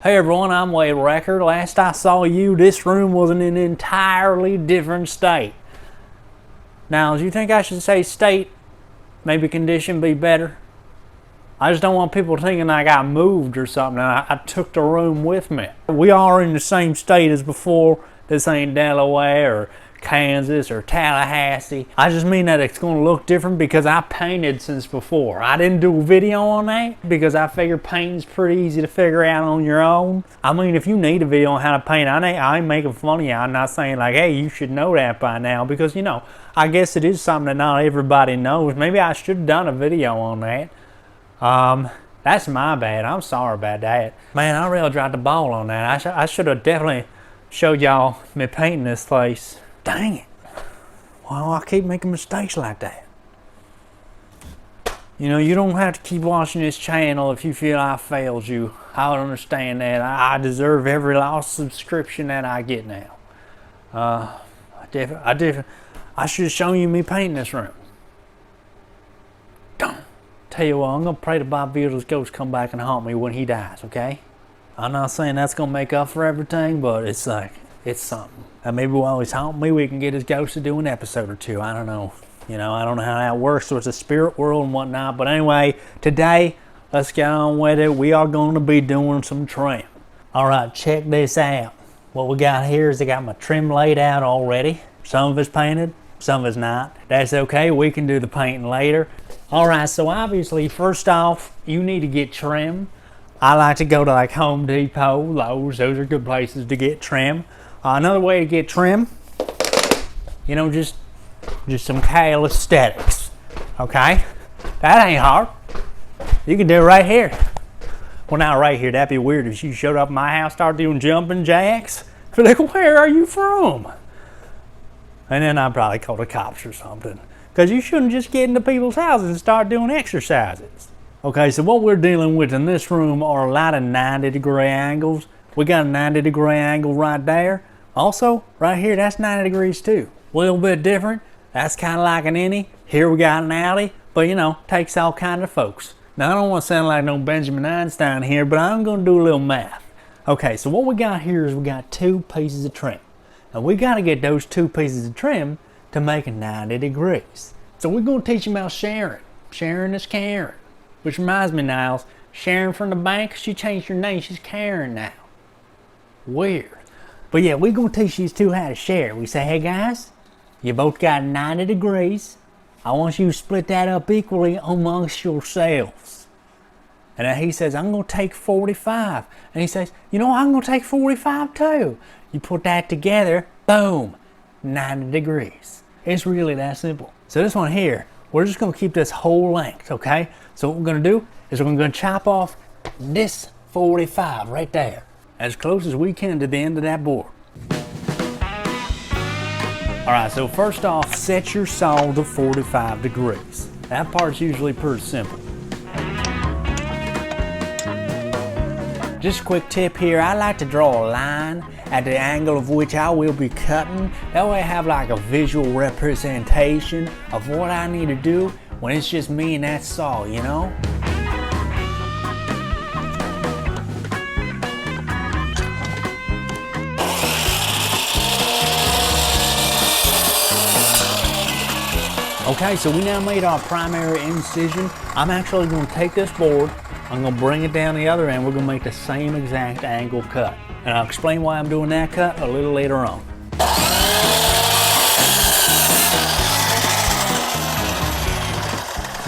Hey everyone, I'm Reckor. Last I saw you, this room was in an entirely different state. Now, do you think I should say state? Maybe condition be better? I just don't want people thinking like I moved or something. I took the room with me. We are in the same state as before. This ain't Delaware or Kansas or Tallahassee. I just mean that it's going to look different because I painted since before. I didn't do a video on that because I figure painting's pretty easy to figure out on your own. I mean, if you need a video on how to paint, I ain't making fun of you. I'm not saying like, hey, you should know that by now, because, you know, I guess it is something that not everybody knows. Maybe I should have done a video on that. That's my bad. I'm sorry about that. Man, I really dropped the ball on that. I should have definitely showed y'all me painting this place. Dang it. Well, I keep making mistakes like that. You know, you don't have to keep watching this channel if you feel I failed you. I would understand that. I deserve every lost subscription that I get now. I should have shown you me painting this room. Tell you what, I'm going to pray to Bob Vito's ghost come back and haunt me when he dies, okay? I'm not saying that's going to make up for everything, but it's like, it's something. And maybe while he's haunting me, we can get his ghost to do an episode or two. I don't know. You know, I don't know how that works. So it's a spirit world and whatnot. But anyway, today, let's get on with it. We are going to be doing some trim. All right, check this out. What we got here is I got my trim laid out already. Some of it's painted, some of it's not. That's okay. We can do the painting later. All right, so obviously, first off, you need to get trim. I like to go to like Home Depot, Lowe's. Those are good places to get trim. Another way to get trim, you know, just some calisthenics, okay? That ain't hard. You can do it right here. Well, not right here. That'd be weird if you showed up at my house, started doing jumping jacks. Be like, where are you from? And then I'd probably call the cops or something. Because you shouldn't just get into people's houses and start doing exercises. Okay, so what we're dealing with in this room are a lot of 90-degree angles. We got a 90-degree angle right there. Also, right here, that's 90 degrees too. A little bit different. That's kind of like an innie. Here we got an alley, but you know, takes all kind of folks. Now, I don't want to sound like no Benjamin Einstein here, but I'm going to do a little math. Okay, so what we got here is we got two pieces of trim. And we got to get those two pieces of trim to make it 90 degrees. So we're going to teach you about sharing. Sharing is caring. Which reminds me, Niles, Sharon from the bank, she changed her name. She's Karen now. Weird. But yeah, we're going to teach these two how to share. We say, hey guys, you both got 90 degrees. I want you to split that up equally amongst yourselves. And then he says, I'm going to take 45. And he says, you know, I'm going to take 45 too. You put that together, boom, 90 degrees. It's really that simple. So this one here, we're just going to keep this whole length, okay? So what we're going to do is we're going to chop off this 45 right there, as close as we can to the end of that board. All right, so first off, set your saw to 45 degrees. That part's usually pretty simple. Just a quick tip here, I like to draw a line at the angle of which I will be cutting. That way I have like a visual representation of what I need to do when it's just me and that saw, you know? Okay, so we now made our primary incision. I'm actually going to take this board, I'm going to bring it down the other end, we're going to make the same exact angle cut. And I'll explain why I'm doing that cut a little later on.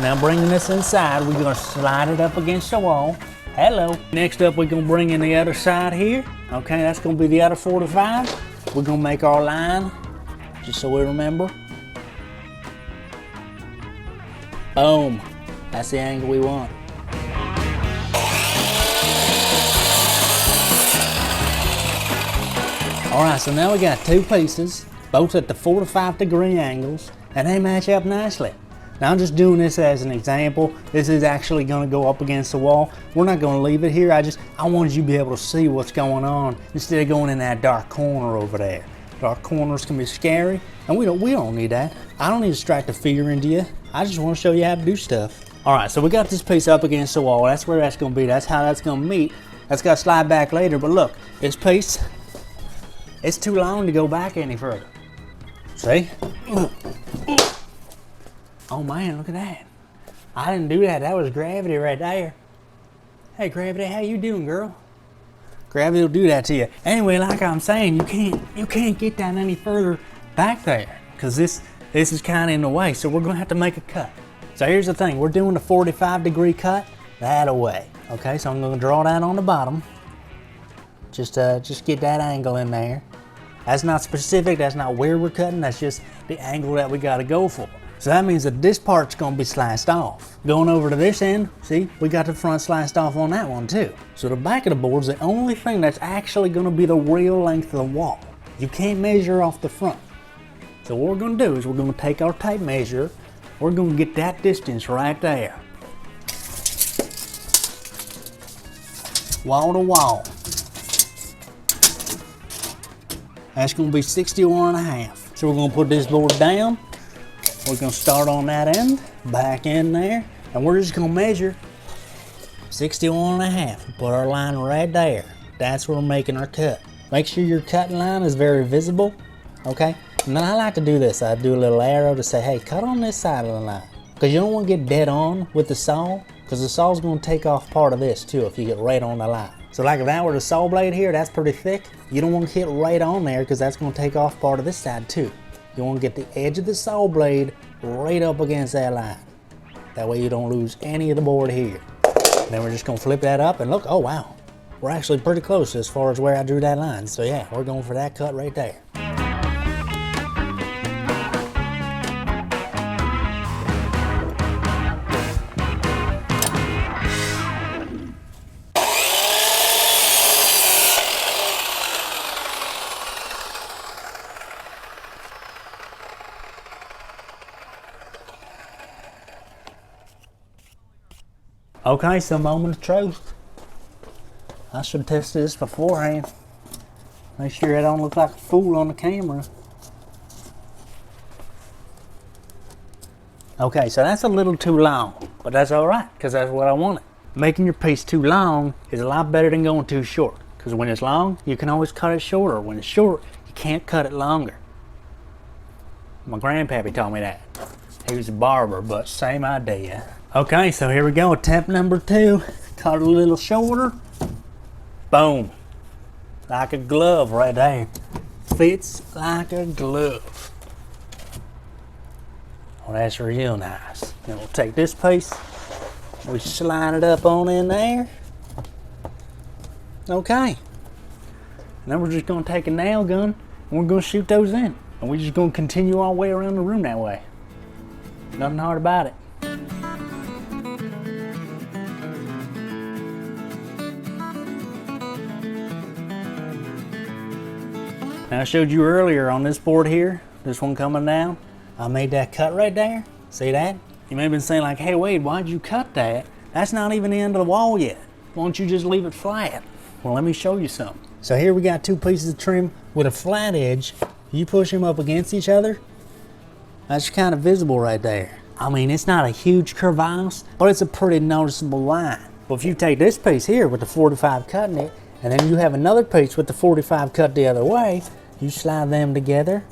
Now bringing this inside, we're going to slide it up against the wall. Hello. Next up, we're going to bring in the other side here. Okay, that's going to be the other 45. We're going to make our line, just so we remember. Boom. That's the angle we want. Alright, so now we got two pieces, both at the 45 degree angles, and they match up nicely. Now I'm just doing this as an example. This is actually going to go up against the wall. We're not going to leave it here. I wanted you to be able to see what's going on instead of going in that dark corner over there. Dark corners can be scary, and we don't need that. I don't need to strike the fear into you. I just want to show you how to do stuff. All right, so we got this piece up against the wall. That's where that's going to be. That's how that's going to meet. That's got to slide back later, but look, this piece, it's too long to go back any further. See? Oh man, look at that. I didn't do that. That was gravity right there. Hey gravity, how you doing, girl? Gravity will do that to you. Anyway, like I'm saying, you can't get that any further back there, because this is kind of in the way, so we're gonna have to make a cut. So here's the thing, we're doing a 45-degree cut that away. Okay, so I'm gonna draw that on the bottom. Just get that angle in there. That's not specific, that's not where we're cutting, that's just the angle that we gotta go for. So that means that this part's gonna be sliced off. Going over to this end, see, we got the front sliced off on that one too. So the back of the board's the only thing that's actually gonna be the real length of the wall. You can't measure off the front. So what we're gonna do is we're gonna take our tape measure, we're gonna get that distance right there. Wall to wall. That's gonna be 61.5. So we're gonna put this board down. We're gonna start on that end, back in there, and we're just gonna measure 61.5. Put our line right there. That's where we're making our cut. Make sure your cutting line is very visible, okay? And then I like to do this. I do a little arrow to say, hey, cut on this side of the line. Because you don't want to get dead on with the saw, because the saw's going to take off part of this too if you get right on the line. So like if that were the saw blade here, that's pretty thick. You don't want to hit right on there because that's going to take off part of this side too. You want to get the edge of the saw blade right up against that line. That way you don't lose any of the board here. Then we're just going to flip that up and look, oh wow. We're actually pretty close as far as where I drew that line. So yeah, we're going for that cut right there. Okay, so moment of truth. I should have tested this beforehand. Make sure I don't look like a fool on the camera. Okay, so that's a little too long, but that's all right, because that's what I wanted. Making your piece too long is a lot better than going too short, because when it's long, you can always cut it shorter. When it's short, you can't cut it longer. My grandpappy told me that. He was a barber, but same idea. Okay, so here we go, attempt number 2. Cut it a little shorter. Boom. Like a glove right there. Fits like a glove. Well, that's real nice. Then we'll take this piece, we slide it up on in there. Okay. And then we're just gonna take a nail gun and we're gonna shoot those in. And we're just gonna continue our way around the room that way. Nothing hard about it. Now I showed you earlier on this board here, this one coming down, I made that cut right there. See that? You may have been saying like, hey Wade, why'd you cut that? That's not even the end of the wall yet. Why don't you just leave it flat? Well, let me show you something. So here we got 2 pieces of trim with a flat edge. You push them up against each other, that's kind of visible right there. I mean, it's not a huge crevasse, but it's a pretty noticeable line. But if you take this piece here with the 45 cutting it, and then you have another piece with the 45 cut the other way, you slide them together,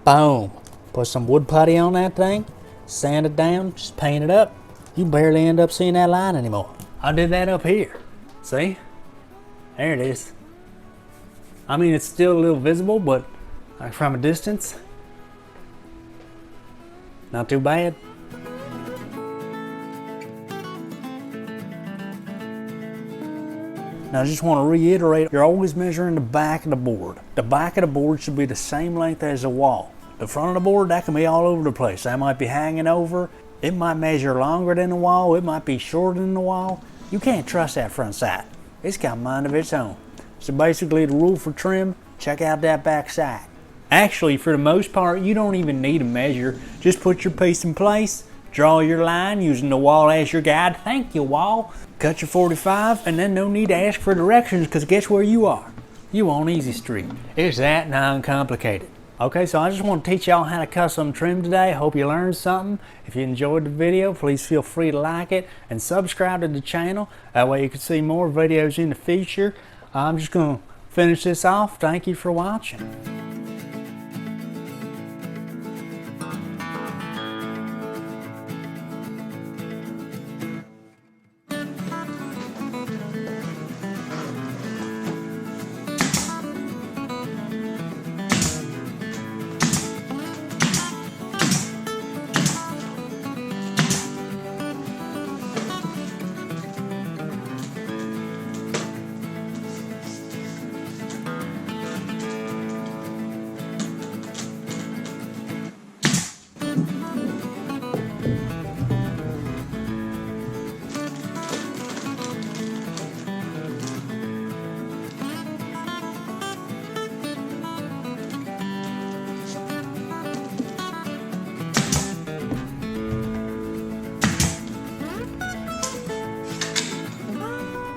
boom. Put some wood putty on that thing, sand it down, just paint it up. You barely end up seeing that line anymore. I did that up here, see? There it is. I mean, it's still a little visible, but like from a distance, not too bad. Now I just want to reiterate, you're always measuring the back of the board. The back of the board should be the same length as the wall. The front of the board, that can be all over the place. That might be hanging over. It might measure longer than the wall. It might be shorter than the wall. You can't trust that front side. It's got a mind of its own. So basically the rule for trim, check out that back side. Actually, for the most part, you don't even need a measure. Just put your piece in place, draw your line using the wall as your guide. Thank you, wall. Cut your 45, and then no need to ask for directions, because guess where you are? You on Easy Street. It's that non-complicated. Okay, so I just want to teach y'all how to custom trim today. Hope you learned something. If you enjoyed the video, please feel free to like it and subscribe to the channel. That way you can see more videos in the future. I'm just going to finish this off. Thank you for watching.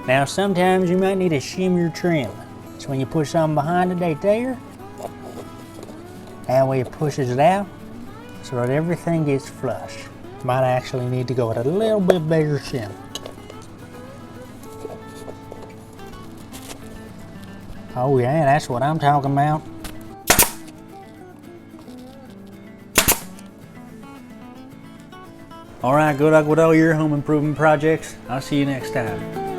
Now sometimes you might need to shim your trim. So when you put something behind it right there, that way it pushes it out so that everything gets flush. Might actually need to go with a little bit bigger shim. Oh yeah, that's what I'm talking about. Alright, good luck with all your home improvement projects. I'll see you next time.